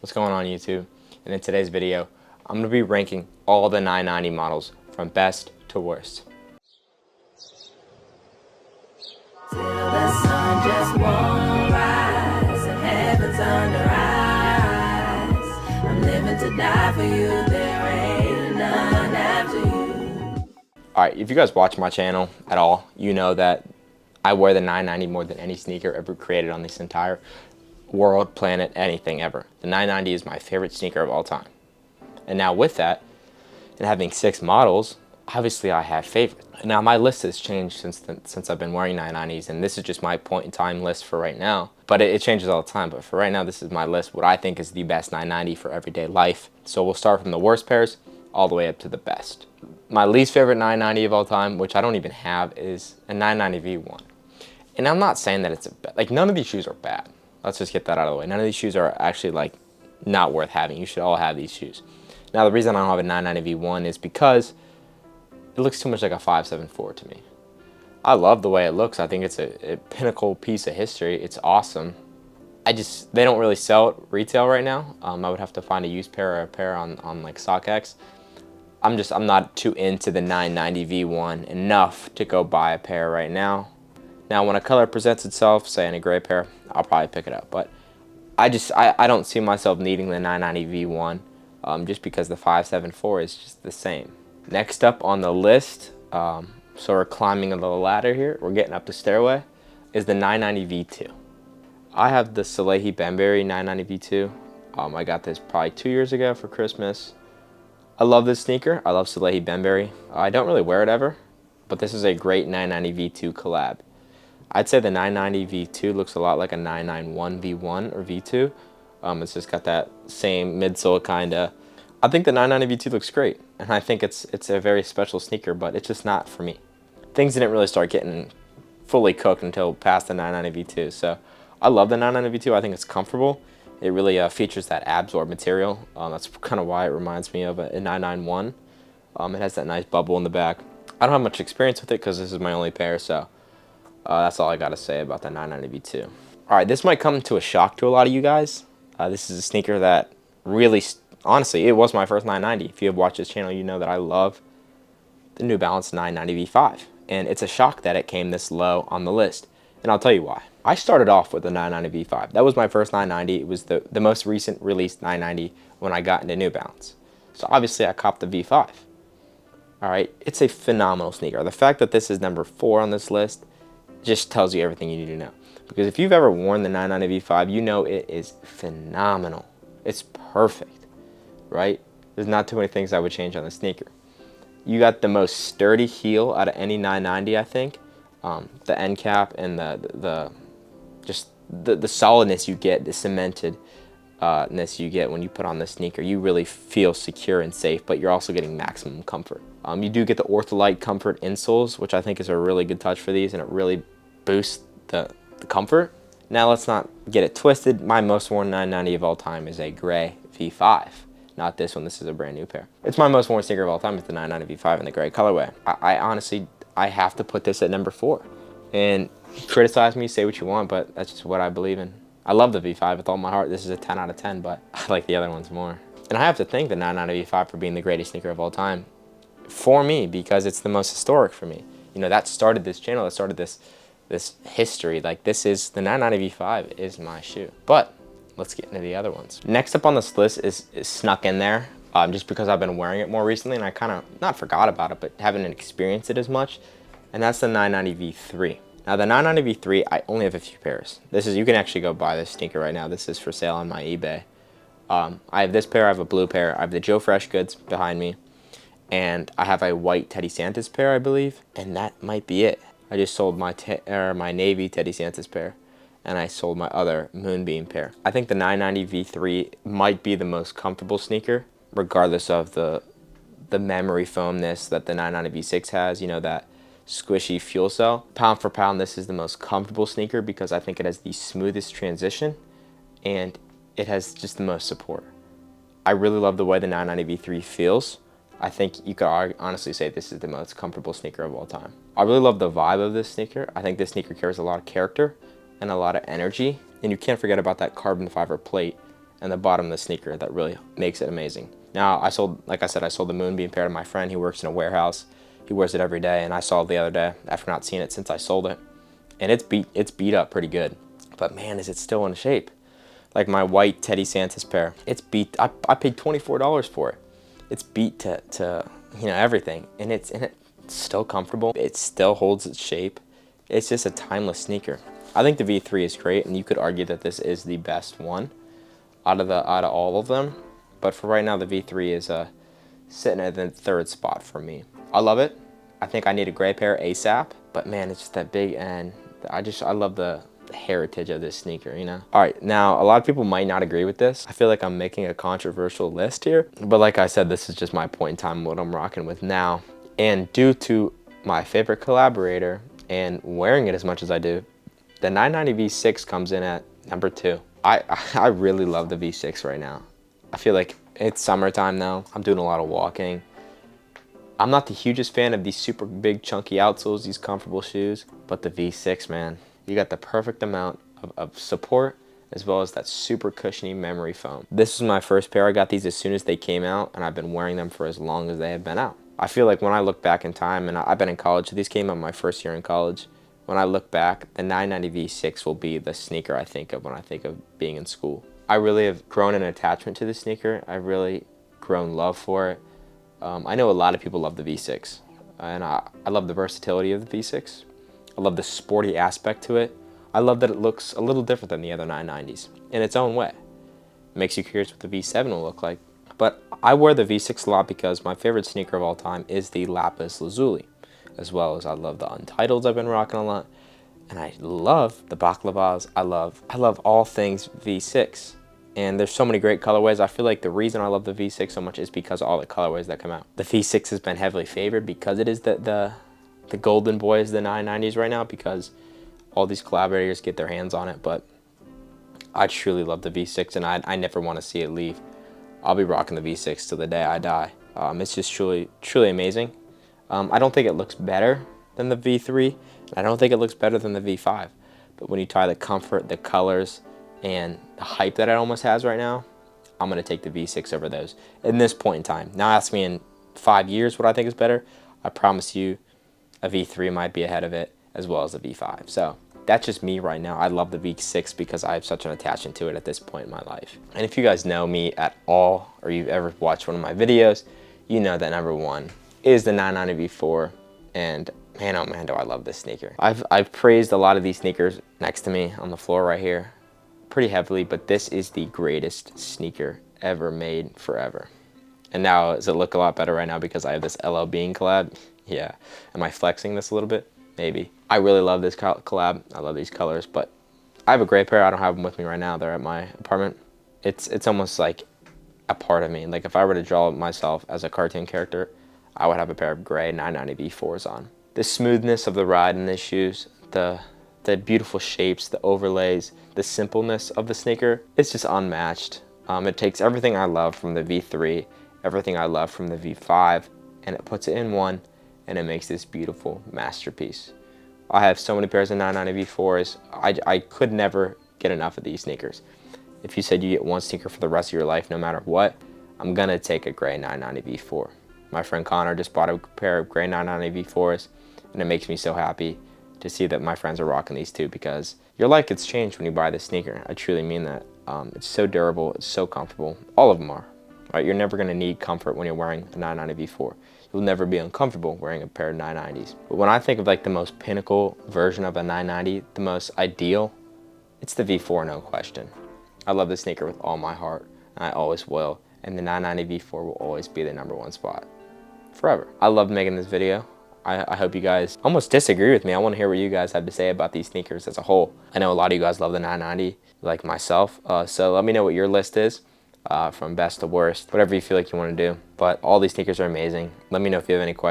What's going on YouTube? And in today's video, I'm going to be ranking all the 990 models from best to worst. Till the sun just won't rise and heaven's under eyes. I'm living to die for you, there ain't none after you. Alright, if you guys watch my channel at all, you know that I wear the 990 more than any sneaker ever created on this entire world, planet, anything ever. The 990 is my favorite sneaker of all time. And now with that, and having 6 models, obviously I have favorites. Now my list has changed since I've been wearing 990s, and this is just my point in time list for right now. But it changes all the time, but for right now this is my list, what I think is the best 990 for everyday life. So we'll start from the worst pairs all the way up to the best. My least favorite 990 of all time, which I don't even have, is a 990 V1. And I'm not saying that it's like none of these shoes are bad. Let's just get that out of the way. None of these shoes are actually like not worth having. You should all have these shoes. Now the reason I don't have a 990 V1 is because it looks too much like a 574 to me. I love the way it looks. I think it's a pinnacle piece of history. It's awesome. They don't really sell it retail right now. I would have to find a used pair or a pair on like StockX. I'm not too into the 990 V1 enough to go buy a pair right now. Now when a color presents itself, say in a gray pair, I'll probably pick it up. But I don't see myself needing the 990 V1 just because the 574 is just the same. Next up on the list, so we're climbing a little ladder here, we're getting up the stairway, is the 990 V2. I have the Cele Berry 990 V2. I got this probably 2 years ago for Christmas. I love this sneaker. I love Cele Berry. I don't really wear it ever, but this is a great 990 V2 collab. I'd say the 990 V2 looks a lot like a 991 V1 or V2. It's just got that same midsole kinda. I think the 990 V2 looks great, and I think it's a very special sneaker, but it's just not for me. Things didn't really start getting fully cooked until past the 990 V2. So I love the 990 V2. I think it's comfortable. It really features that absorb material. That's kind of why it reminds me of a 991. It has that nice bubble in the back. I don't have much experience with it because this is my only pair, so that's all I got to say about the 990 V2. All right, this might come to a shock to a lot of you guys. This is a sneaker that really, honestly, it was my first 990. If you have watched this channel, you know that I love the New Balance 990 V5. And it's a shock that it came this low on the list. And I'll tell you why. I started off with the 990 V5. That was my first 990. It was the most recent released 990 when I got into New Balance. So obviously I copped the V5. All right, it's a phenomenal sneaker. The fact that this is number 4 on this list just tells you everything you need to know. Because if you've ever worn the 990 V5, you know it is phenomenal. It's perfect, right? There's not too many things I would change on the sneaker. You got the most sturdy heel out of any 990, I think. The end cap and the solidness you get, the cementedness you get when you put on the sneaker. You really feel secure and safe, but you're also getting maximum comfort. You do get the Ortholite Comfort insoles, which I think is a really good touch for these, and it really boosts the comfort. Now let's not get it twisted. My most worn 990 of all time is a gray V5. Not this one. This is a brand new pair. It's my most worn sneaker of all time. It's the 990 V5 in the gray colorway. I honestly, I have to put this at number 4. And criticize me, say what you want, but that's just what I believe in. I love the V5 with all my heart. This is a 10 out of 10, but I like the other ones more. And I have to thank the 990 V5 for being the greatest sneaker of all time for me, because it's the most historic for me. You know, that started this channel, that started this history. Like, this is, the 990 V5 is my shoe. But let's get into the other ones. Next up on this list is snuck in there just because I've been wearing it more recently, and I kind of, not forgot about it, but haven't experienced it as much. And that's the 990 V3. Now the 990 V3, I only have a few pairs. This is, you can actually go buy this sneaker right now. This is for sale on my eBay. I have this pair, I have a blue pair, I have the Joe Fresh goods behind me, and I have a white Teddy Santis pair, I believe, and that might be it. I just sold my navy Teddy Santis pair, and I sold my other Moonbeam pair. I think the 990 V3 might be the most comfortable sneaker, regardless of the memory foamness that the 990 V6 has, you know, that squishy fuel cell. Pound for pound, this is the most comfortable sneaker because I think it has the smoothest transition and it has just the most support. I really love the way the 990 V3 feels. I think you could honestly say this is the most comfortable sneaker of all time. I really love the vibe of this sneaker. I think this sneaker carries a lot of character and a lot of energy. And you can't forget about that carbon fiber plate and the bottom of the sneaker that really makes it amazing. Now, like I said, I sold the Moonbeam pair to my friend. He works in a warehouse. He wears it every day, and I saw it the other day after not seeing it since I sold it. And it's beat up pretty good. But man, is it still in shape. Like my white Teddy Santis pair, it's beat. I paid $24 for it. It's beat to everything, and it's still comfortable. It still holds its shape. It's just a timeless sneaker. I think the V3 is great, and you could argue that this is the best one out of all of them. But for right now, the V3 is sitting at the 3rd spot for me. I love it. I think I need a gray pair ASAP. But man, it's just that big, and I love the heritage of this sneaker, All right, now a lot of people might not agree with this. I feel like I'm making a controversial list here, but like I said, this is just my point in time, what I'm rocking with now. And due to my favorite collaborator and wearing it as much as I do, the 990 V6 comes in at number 2. I really love the V6 right now. I feel like it's summertime now. I'm doing a lot of walking. I'm not the hugest fan of these super big chunky outsoles, these comfortable shoes, but the V6, man, you got the perfect amount of support as well as that super cushiony memory foam. This is my first pair. I got these as soon as they came out, and I've been wearing them for as long as they have been out. I feel like when I look back in time, and I've been in college, so these came out my first year in college. When I look back, the 990 V6 will be the sneaker I think of when I think of being in school. I really have grown an attachment to the sneaker. I've really grown love for it. I know a lot of people love the V6, and I love the versatility of the V6. I love the sporty aspect to it. I love that it looks a little different than the other 990s in its own way. It makes you curious what the V7 will look like. But I wear the V6 a lot because my favorite sneaker of all time is the Lapis Lazuli, as well as I love the Untitles I've been rocking a lot, and I love the Baklavas. I love all things V6. And there's so many great colorways. I feel like the reason I love the V6 so much is because of all the colorways that come out. The V6 has been heavily favored because it is the golden boy is the 990s right now, because all these collaborators get their hands on it. But I truly love the V6, and I never want to see it leave. I'll be rocking the V6 till the day I die. It's just truly amazing. I don't think it looks better than the V3, and I don't think it looks better than the V5. But when you tie the comfort, the colors, and the hype that it almost has right now, I'm going to take the V6 over those in this point in time. Now ask me in 5 years what I think is better. I promise you a V3 might be ahead of it, as well as the V5. So that's just me right now. I love the V6 because I have such an attachment to it at this point in my life. And if you guys know me at all, or you've ever watched one of my videos, you know that number 1 is the 990 V4. And man, oh man, do I love this sneaker. I've praised a lot of these sneakers next to me on the floor right here pretty heavily, but this is the greatest sneaker ever made forever. And now, does it look a lot better right now because I have this LL Bean collab? Yeah. Am I flexing this a little bit? Maybe. I really love this collab. I love these colors, but I have a gray pair. I don't have them with me right now. They're at my apartment. It's almost like a part of me. Like if I were to draw myself as a cartoon character, I would have a pair of gray 990 V4s on. The smoothness of the ride in these shoes, the beautiful shapes, the overlays, the simpleness of the sneaker, it's just unmatched. It takes everything I love from the V3, everything I love from the V5, and it puts it in one, and it makes this beautiful masterpiece. I have so many pairs of 990 V4s. I could never get enough of these sneakers. If you said you get one sneaker for the rest of your life, no matter what, I'm gonna take a gray 990 V4. My friend Connor just bought a pair of gray 990 V4s, and it makes me so happy to see that my friends are rocking these too, because your life gets changed when you buy this sneaker. I truly mean that. It's so durable, it's so comfortable. All of them are. Right? You're never gonna need comfort when you're wearing a 990 V4. You'll never be uncomfortable wearing a pair of 990s. But when I think of like the most pinnacle version of a 990, the most ideal, it's the V4, no question. I love this sneaker with all my heart, and I always will. And the 990 V4 will always be the #1 spot, forever. I love making this video. I hope you guys almost disagree with me. I want to hear what you guys have to say about these sneakers as a whole. I know a lot of you guys love the 990, like myself. So let me know what your list is, from best to worst, whatever you feel like you want to do. But all these sneakers are amazing. Let me know if you have any questions.